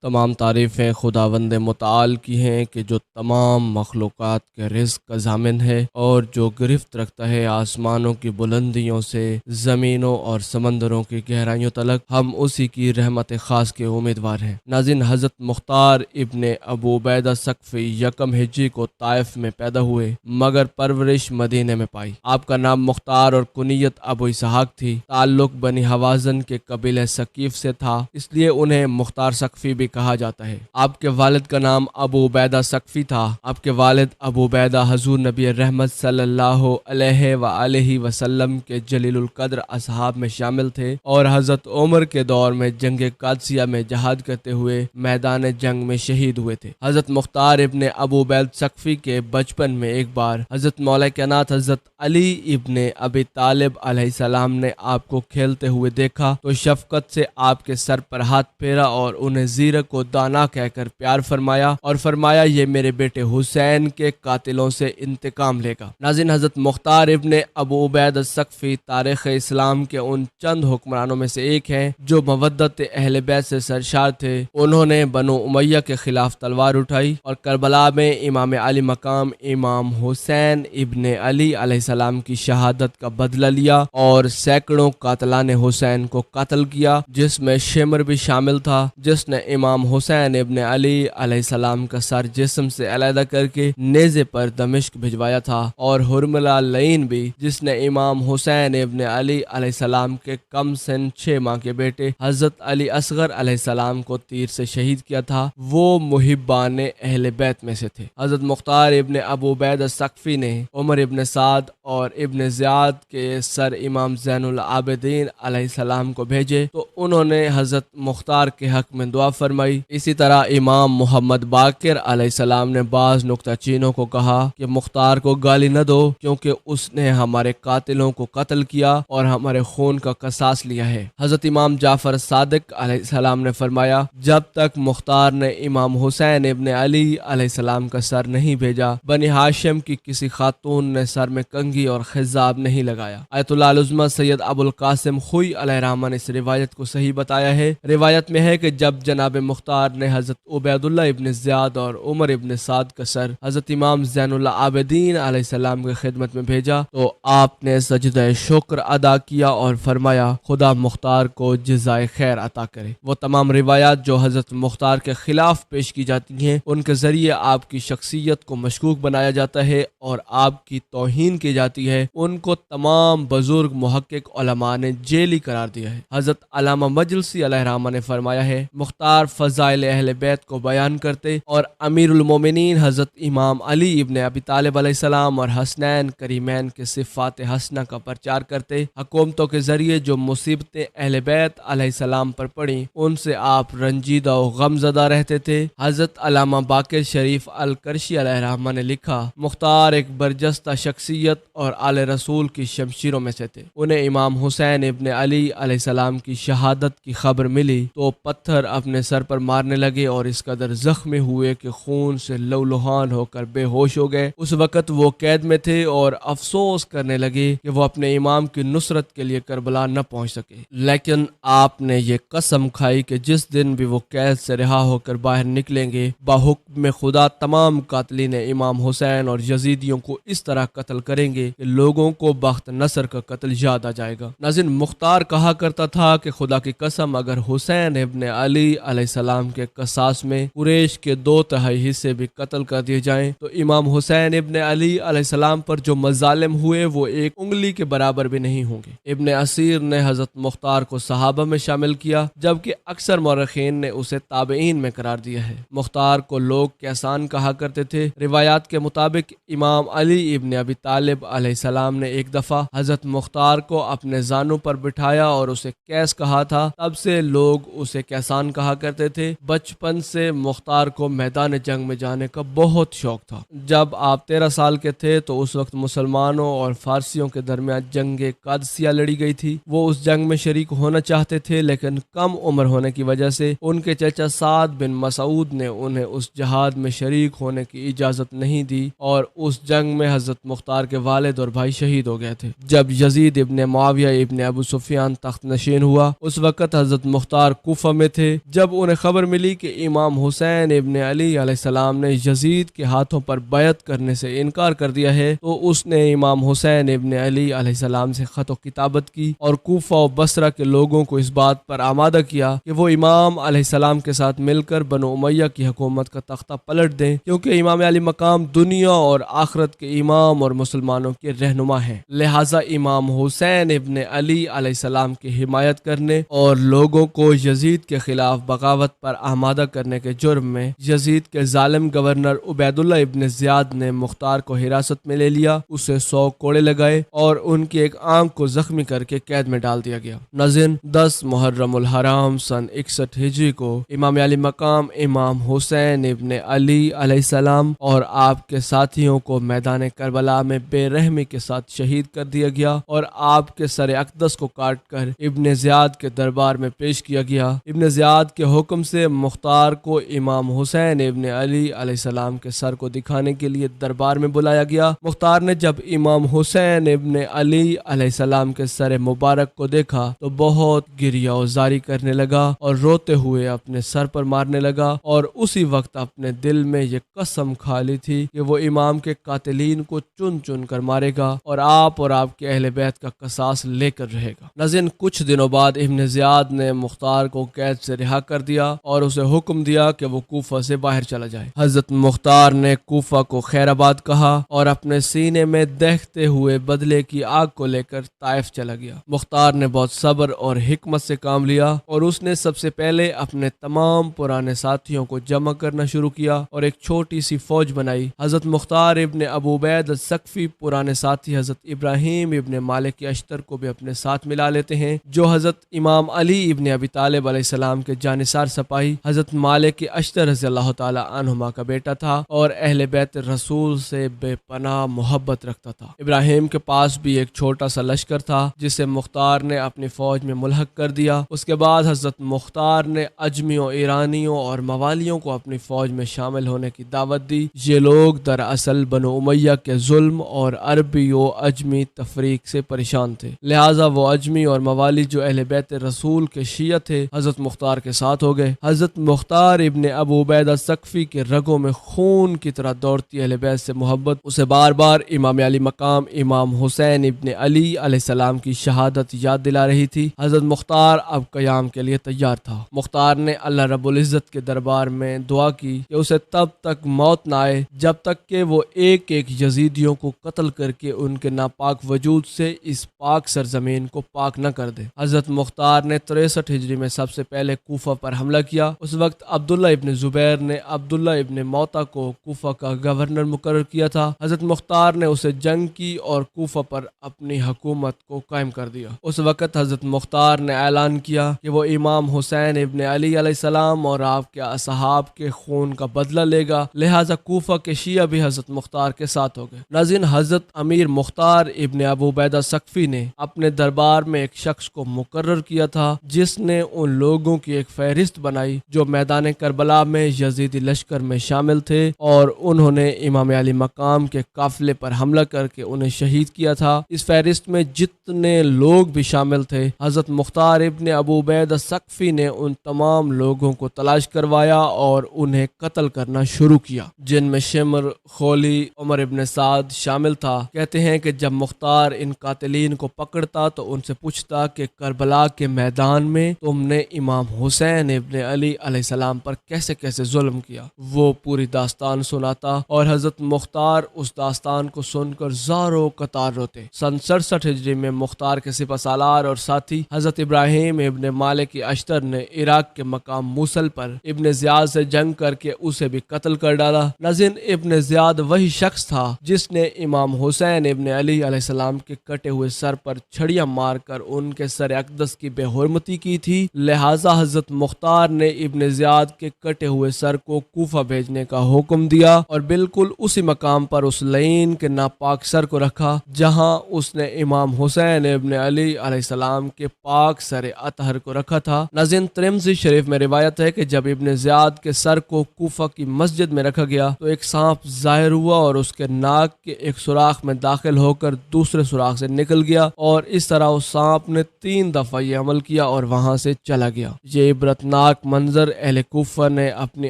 تمام تعریفیں خداوند متعال کی ہیں کہ جو تمام مخلوقات کے رزق کا ضامن ہے اور جو گرفت رکھتا ہے آسمانوں کی بلندیوں سے زمینوں اور سمندروں کی گہرائیوں تلک۔ ہم اسی کی رحمت خاص کے امیدوار ہیں۔ ناظرین، حضرت مختار ابن ابو عبیدہ ثقفی یکم ہجری کو طائف میں پیدا ہوئے مگر پرورش مدینے میں پائی۔ آپ کا نام مختار اور کنیت ابو اسحاق تھی۔ تعلق بنی حوازن کے قبیلہ ثقیف سے تھا، اس لیے انہیں مختار ثقفی بھی کہا جاتا ہے۔ آپ کے والد کا نام ابو عبیدہ ثقفی تھا۔ آپ کے والد ابو عبیدہ حضور نبی رحمت صلی اللہ علیہ وآلہ وسلم کے جلیل القدر اصحاب میں شامل تھے اور حضرت عمر کے دور میں جنگ قادسیہ میں جہاد کرتے ہوئے میدان جنگ میں شہید ہوئے تھے۔ حضرت مختار ابن ابو عبید ثقفی کے بچپن میں ایک بار حضرت مولا کائنات حضرت علی ابن ابی طالب علیہ السلام نے آپ کو کھیلتے ہوئے دیکھا تو شفقت سے آپ کے سر پر ہاتھ پھیرا اور انہیں زیرک کو دانا کہہ کر پیار فرمایا اور فرمایا یہ میرے بیٹے حسین کے قاتلوں سے انتقام لے گا۔ ناظرین، حضرت مختار ابن ابو عبید ثقفی تاریخ اسلام کے ان چند حکمرانوں میں سے ایک ہیں جو مودت اہل بیت سے سرشار تھے۔ انہوں نے بنو امیہ کے خلاف تلوار اٹھائی اور کربلا میں امام علی مقام امام حسین ابن علی علیہ السلام کی شہادت کا بدلہ لیا اور سینکڑوں قاتلان حسین کو قتل کیا، جس میں شمر بھی شامل تھا، جس نے امام حسین ابن علی علیہ السلام کا سر جسم سے علیحدہ کر کے نیزے پر دمشق بھجوایا تھا، اور حرملہ لعین بھی، جس نے امام حسین ابن علی علیہ السلام کے کم سن 6 ماہ کے بیٹے حضرت علی اصغر علیہ السلام کو تیر سے شہید کیا تھا، وہ محبان اہل بیت میں سے تھے۔ حضرت مختار ابن ابو عبیدہ ثقفی نے عمر ابن سعد اور ابن زیاد کے سر امام زین العابدین علیہ السلام کو بھیجے تو انہوں نے حضرت مختار کے حق میں دعا فرمائی۔ اسی طرح امام محمد باقر علیہ السلام نے بعض نکتہ چینوں کو کہا کہ مختار کو گالی نہ دو کیونکہ اس نے ہمارے قاتلوں کو قتل کیا اور ہمارے خون کا قصاص لیا ہے۔ حضرت امام جعفر صادق علیہ السلام نے فرمایا جب تک مختار نے امام حسین ابن علی علیہ السلام کا سر نہیں بھیجا، بنی ہاشم کی کسی خاتون نے سر میں کنگھی اور خضاب نہیں لگایا۔ آیت اللہ العظمہ سید ابو القاسم خوئی علیہ الرحمہ نے اس روایت کو صحیح بتایا ہے۔ روایت میں ہے کہ جب جناب مختار نے حضرت عبید اللہ ابن زیاد اور عمر ابن سعد کا سر حضرت امام زین العابدین علیہ السلام کی خدمت میں بھیجا تو آپ نے سجدہ شکر ادا کیا اور فرمایا خدا مختار کو جزائے خیر عطا کرے۔ وہ تمام روایات جو حضرت مختار کے خلاف پیش کی جاتی ہیں ان کے ذریعے آپ کی شخصیت کو مشکوک بنایا جاتا ہے اور آپ کی توہین کی جاتی ہے، ان کو تمام بزرگ محقق علماء نے جیلی قرار دیا ہے۔ حضرت علامہ مجلسی علیہ الرحمہ نے فرمایا ہے مختار فضائل اہل بیت کو بیان کرتے اور امیر المومنین حضرت امام علی ابن ابی طالب علیہ السلام اور حسنین کریمین کے صفات حسنہ کا پرچار کرتے۔ حکومتوں کے ذریعے جو مصیبتیں اہل بیت علیہ السلام پر پڑیں ان سے آپ رنجیدہ و غم زدہ رہتے تھے۔ حضرت علامہ باقر شریف الکرشی علیہ الرحمہ نے لکھا مختار ایک برجستہ شخصیت اور آل رسول کی شمشیروں میں سے تھے۔ انہیں امام حسین ابن علی علیہ السلام کی شہادت کی خبر ملی تو پتھر اپنے سر پر مارنے لگے اور اس قدر زخمی ہوئے کہ خون سے لہولہان ہو کر بے ہوش ہو گئے۔ اس وقت وہ قید میں تھے اور افسوس کرنے لگے کہ وہ اپنے امام کی نصرت کے لیے کربلا نہ پہنچ سکے، لیکن آپ نے یہ قسم کھائی کہ جس دن بھی وہ قید سے رہا ہو کر باہر نکلیں گے بحکم خدا تمام قاتلین امام حسین اور یزیدیوں کو اس طرح قتل کریں گے کہ لوگوں کو بخت نصر کا قتل یاد آ جائے گا۔ ناظرین، مختار کہا کرتا تھا کہ خدا کی قسم اگر حسین ابن علی علیہ السلام کے قصاص میں قریش کے 2/3 حصے بھی قتل کر دیے جائیں تو امام حسین ابن علی علیہ السلام پر جو مظالم ہوئے وہ ایک انگلی کے برابر بھی نہیں ہوں گے۔ ابن اسیر نے حضرت مختار کو صحابہ میں شامل کیا جبکہ اکثر مورخین نے اسے تابعین میں قرار دیا ہے۔ مختار کو لوگ کیسان کہا کرتے تھے۔ روایات کے مطابق امام علی ابن ابی طالب علیہ السلام نے ایک دفعہ حضرت مختار کو اپنے زانوں پر بٹھایا اور اسے کیس کہا تھا، تب سے لوگ اسے کیسان کہا کرتے تھے۔ بچپن سے مختار کو میدان جنگ میں جانے کا بہت شوق تھا۔ جب آپ 13 سال کے تھے تو اس وقت مسلمانوں اور فارسیوں کے درمیان جنگ قادسیہ لڑی گئی تھی۔ وہ اس جنگ میں شریک ہونا چاہتے تھے لیکن کم عمر ہونے کی وجہ سے ان کے چچا سعد بن مسعود نے انہیں اس جہاد میں شریک ہونے کی اجازت نہیں دی اور اس جنگ میں حضرت مختار کے والد اور بھائی شہید ہو گئے تھے۔ جب یزید ابن معاویہ ابن ابو سفیان تخت نشین ہوا اس وقت حضرت مختار کوفہ میں تھے۔ جب انہیں انہیں خبر ملی کہ امام حسین ابن علی علیہ السلام نے یزید کے ہاتھوں پر بیعت کرنے سے انکار کر دیا ہے، تو اس نے امام حسین ابن علی علیہ السلام سے خط و کتابت کی اور کوفہ و بصرہ کے لوگوں کو اس بات پر آمادہ کیا کہ وہ امام علیہ السلام کے ساتھ مل کر بنو امیہ کی حکومت کا تختہ پلٹ دیں، کیونکہ امام علی مقام دنیا اور آخرت کے امام اور مسلمانوں کے رہنما ہیں۔ لہٰذا امام حسین ابن علی علیہ السلام کی حمایت کرنے اور لوگوں کو یزید کے خلاف بغاوت پر آمادہ کرنے کے جرم میں یزید کے ظالم گورنر عبید اللہ ابن زیاد نے مختار کو حراست میں لے لیا، اسے 100 کوڑے لگائے اور ان کی ایک آنکھ کو زخمی کر کے قید میں ڈال دیا گیا۔ ناظرین، 10 محرم الحرام سن 61 ہجری کو امام علی مقام امام حسین ابن علی علیہ السلام اور آپ کے ساتھیوں کو میدان کربلا میں بے رحمی کے ساتھ شہید کر دیا گیا اور آپ کے سر اقدس کو کاٹ کر ابن زیاد کے دربار میں پیش کیا گیا۔ ابن زیاد کے حکم سے مختار کو امام حسین ابن علی علیہ السلام کے سر کو دکھانے کے لیے دربار میں بلایا گیا۔ مختار نے جب امام حسین ابن علی علیہ السلام کے سر مبارک کو دیکھا تو بہت گریہ وزاری کرنے لگا اور روتے ہوئے اپنے سر پر مارنے لگا، اور اسی وقت اپنے دل میں یہ قسم کھا لی تھی کہ وہ امام کے قاتلین کو چن چن کر مارے گا اور آپ کے اہل بیت کا قصاص لے کر رہے گا۔ ناظرین، کچھ دنوں بعد ابن زیاد نے مختار کو قید سے رہا کر دیا اور اسے حکم دیا کہ وہ کوفہ سے باہر چلا جائے۔ حضرت مختار نے کوفہ کو خیر آباد کہا اور اپنے سینے میں دہتے ہوئے بدلے کی آگ کو لے کر طائف چلا گیا۔ مختار نے بہت صبر اور حکمت سے کام لیا اور اس نے سب سے پہلے اپنے تمام پرانے ساتھیوں کو جمع کرنا شروع کیا اور ایک چھوٹی سی فوج بنائی۔ حضرت مختار ابن ابو عبید الثقفی پرانے ساتھی حضرت ابراہیم ابن مالک اشتر کو بھی اپنے ساتھ ملا لیتے ہیں، جو حضرت امام علی ابن ابی طالب علیہ السلام کے جانثار سپاہی حضرت مالک اشتر رضی اللہ تعالی عنہما کا بیٹا تھا اور اہل بیت رسول سے بے پناہ محبت رکھتا تھا۔ ابراہیم کے پاس بھی ایک چھوٹا سا لشکر تھا جسے مختار نے اپنی فوج میں ملحق کر دیا۔ اس کے بعد حضرت مختار نے اجمیوں، ایرانیوں اور موالیوں کو اپنی فوج میں شامل ہونے کی دعوت دی۔ یہ لوگ دراصل بنو امیہ کے ظلم اور عربی و اجمی تفریق سے پریشان تھے، لہٰذا وہ اجمی اور موالی جو اہل بیت رسول کے شیعہ تھے حضرت مختار کے ساتھ ہو گئے۔ حضرت مختار ابن ابو عبیدہ الثقفی کے رگوں میں خون کی طرح دوڑتی اہل بیت سے محبت اسے بار بار امام علی مقام امام حسین ابن علی علیہ السلام کی شہادت یاد دلا رہی تھی۔ حضرت مختار اب قیام کے لیے تیار تھا۔ مختار نے اللہ رب العزت کے دربار میں دعا کی کہ اسے تب تک موت نہ آئے جب تک کہ وہ ایک ایک یزیدیوں کو قتل کر کے ان کے ناپاک وجود سے اس پاک سرزمین کو پاک نہ کر دے۔ حضرت مختار نے 63 ہجری میں سب سے پہلے کوفہ پر حملہ کیا۔ اس وقت عبداللہ ابن زبیر نے عبداللہ ابن موتا کو کوفہ کا گورنر مقرر کیا تھا۔ حضرت مختار نے اسے جنگ کی اور کوفہ پر اپنی حکومت کو قائم کر دیا۔ اس وقت حضرت مختار نے اعلان کیا کہ وہ امام حسین ابن علی علیہ السلام اور آپ کے اصحاب کے خون کا بدلہ لے گا، لہٰذا کوفہ کے شیعہ بھی حضرت مختار کے ساتھ ہو گئے۔ ناظرین، حضرت امیر مختار ابن ابو عبیدہ ثقفی نے اپنے دربار میں ایک شخص کو مقرر کیا تھا جس نے ان لوگوں کی ایک فہرست بنائی جو میدان کربلا میں یزیدی لشکر میں شامل تھے اور انہوں نے امام علی مقام کے قافلے پر حملہ کر کے انہیں شہید کیا تھا۔ اس فہرست میں جتنے لوگ بھی شامل تھے حضرت مختار ابن ابو عبیدہ ثقفی نے ان تمام لوگوں کو تلاش کروایا اور انہیں قتل کرنا شروع کیا، جن میں شمر، خولی، عمر ابن سعد شامل تھا۔ کہتے ہیں کہ جب مختار ان قاتلین کو پکڑتا تو ان سے پوچھتا کہ کربلا کے میدان میں تم نے امام حسین ابن علی علیہ السلام پر کیسے کیسے ظلم کیا۔ وہ پوری داستان سناتا اور حضرت مختار اس داستان کو سن کر زاروں قطار روتے۔ سن 67 ہجری میں مختار کے سپہ سالار اور ساتھی حضرت ابراہیم ابن مالک اشتر نے عراق کے مقام موصل پر ابن زیاد سے جنگ کر کے اسے بھی قتل کر ڈالا۔ ناظرین، ابن زیاد وہی شخص تھا جس نے امام حسین ابن علی علیہ السلام کے کٹے ہوئے سر پر چھڑیاں مار کر ان کے سر اقدس کی بے حرمتی کی تھی، لہٰذا حضرت مختار نے ابن زیاد کے کٹے ہوئے سر کو کوفہ بھیجنے کا حکم دیا اور بالکل اسی مقام پر اس لعین کے ناپاک سر کو رکھا جہاں اس نے امام حسین ابن علی علیہ السلام کے پاک سر اطہر کو رکھا تھا۔ ناظرین، ترمذی شریف میں روایت ہے کہ جب ابن زیاد کے سر کو کوفہ کی مسجد میں رکھا گیا تو ایک سانپ ظاہر ہوا اور اس کے ناک کے ایک سوراخ میں داخل ہو کر دوسرے سوراخ سے نکل گیا، اور اس طرح اس سانپ نے 3 دفعہ یہ عمل کیا اور وہاں سے چلا گیا۔ یہ عبرتناک خوفناک منظر اہل کوفہ نے اپنی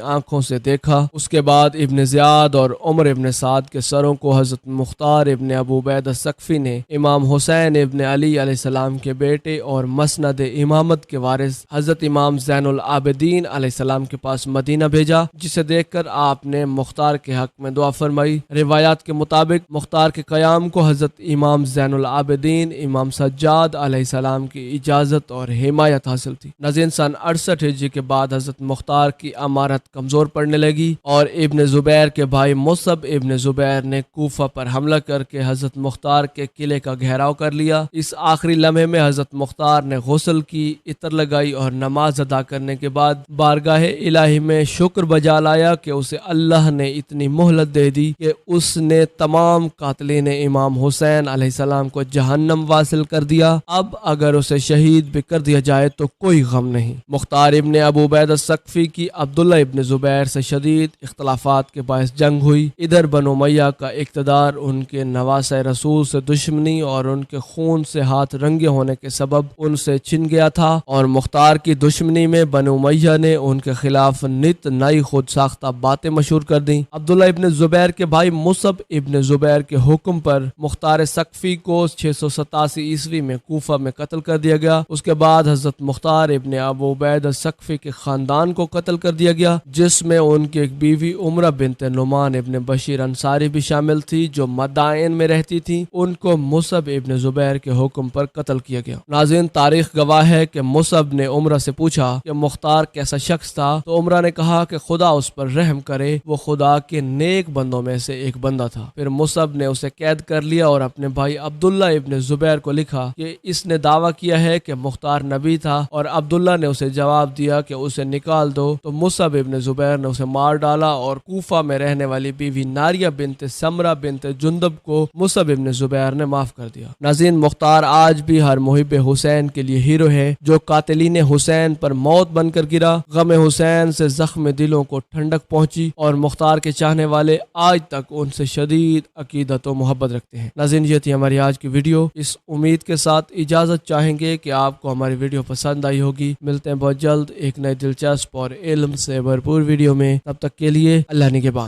آنکھوں سے دیکھا۔ اس کے بعد ابن زیاد اور عمر ابن سعد کے سروں کو حضرت مختار ابن ابو عبیدہ ثقفی نے امام حسین ابن علی علیہ السلام کے بیٹے اور مسند امامت کے وارث حضرت امام زین العابدین علیہ السلام کے پاس مدینہ بھیجا، جسے دیکھ کر آپ نے مختار کے حق میں دعا فرمائی۔ روایات کے مطابق مختار کے قیام کو حضرت امام زین العابدین امام سجاد علیہ السلام کی اجازت اور حمایت حاصل تھی۔ ناظرین، سن 68 ہجری کے بعد حضرت مختار کی امارت کمزور پڑنے لگی اور ابن زبیر کے بھائی مصعب ابن زبیر نے کوفہ پر حملہ کر کے حضرت مختار کے قلعے کا گھیراؤ کر لیا۔ اس آخری لمحے میں حضرت مختار نے غسل کی، عطر لگائی اور نماز ادا کرنے کے بعد بارگاہ الہی میں شکر بجا لایا کہ اسے اللہ نے اتنی مہلت دے دی کہ اس نے تمام قاتلین امام حسین علیہ السلام کو جہنم واصل کر دیا۔ اب اگر اسے شہید بھی کر دیا جائے تو کوئی غم نہیں۔ مختار ابن ابو عبیدہ ثقفی کی عبداللہ ابن زبیر سے شدید اختلافات کے باعث جنگ ہوئی۔ ادھر بنو امیہ کا اقتدار ان کے نواسۂ رسول سے دشمنی اور ان کے خون سے ہاتھ رنگے ہونے کے سبب ان سے چھن گیا تھا، اور مختار کی دشمنی میں بنو امیہ نے ان کے خلاف نت نئی خود ساختہ باتیں مشہور کر دیں۔ عبداللہ ابن زبیر کے بھائی مصعب ابن زبیر کے حکم پر مختار ثقفی کو 687 عیسوی میں کوفہ میں قتل کر دیا گیا۔ اس کے بعد حضرت مختار ابن ابو عبیدہ ثقفی کے خاندان کو قتل کر دیا گیا، جس میں ان کی ایک بیوی عمرہ بنت نعمان ابن بشیر انصاری بھی شامل تھی جو مدائن میں رہتی تھی۔ ان کو مصعب ابن زبیر کے حکم پر قتل کیا گیا۔ ناظرین، تاریخ گواہ ہے کہ مصعب نے عمرہ سے پوچھا کہ مختار کیسا شخص تھا، تو عمرہ نے کہا کہ خدا اس پر رحم کرے، وہ خدا کے نیک بندوں میں سے ایک بندہ تھا۔ پھر مصعب نے اسے قید کر لیا اور اپنے بھائی عبداللہ ابن زبیر کو لکھا کہ اس نے دعویٰ کیا ہے کہ مختار نبی تھا، اور عبداللہ نے اسے جواب دیا کہ اسے نکال دو، تو مصعب ابن زبیر نے اسے مار ڈالا اور کوفہ میں رہنے والی بیوی ناریہ بنت سمرہ بنت جندب کو مصعب ابن زبیر نے معاف کر دیا۔ ناظرین، مختار آج بھی ہر محب حسین کے لیے ہیرو ہے جو قاتلین حسین پر موت بن کر گرا۔ غم حسین سے زخم دلوں کو ٹھنڈک پہنچی اور مختار کے چاہنے والے آج تک ان سے شدید عقیدت و محبت رکھتے ہیں۔ ناظرین، یہ تھی ہماری آج کی ویڈیو۔ اس امید کے ساتھ اجازت چاہیں گے کہ آپ کو ہماری ویڈیو پسند آئی ہوگی۔ ملتے ہیں بہت جلد ایک نئے دلچسپ اور علم سے بھرپور ویڈیو میں، تب تک کے لیے اللہ نگہبان۔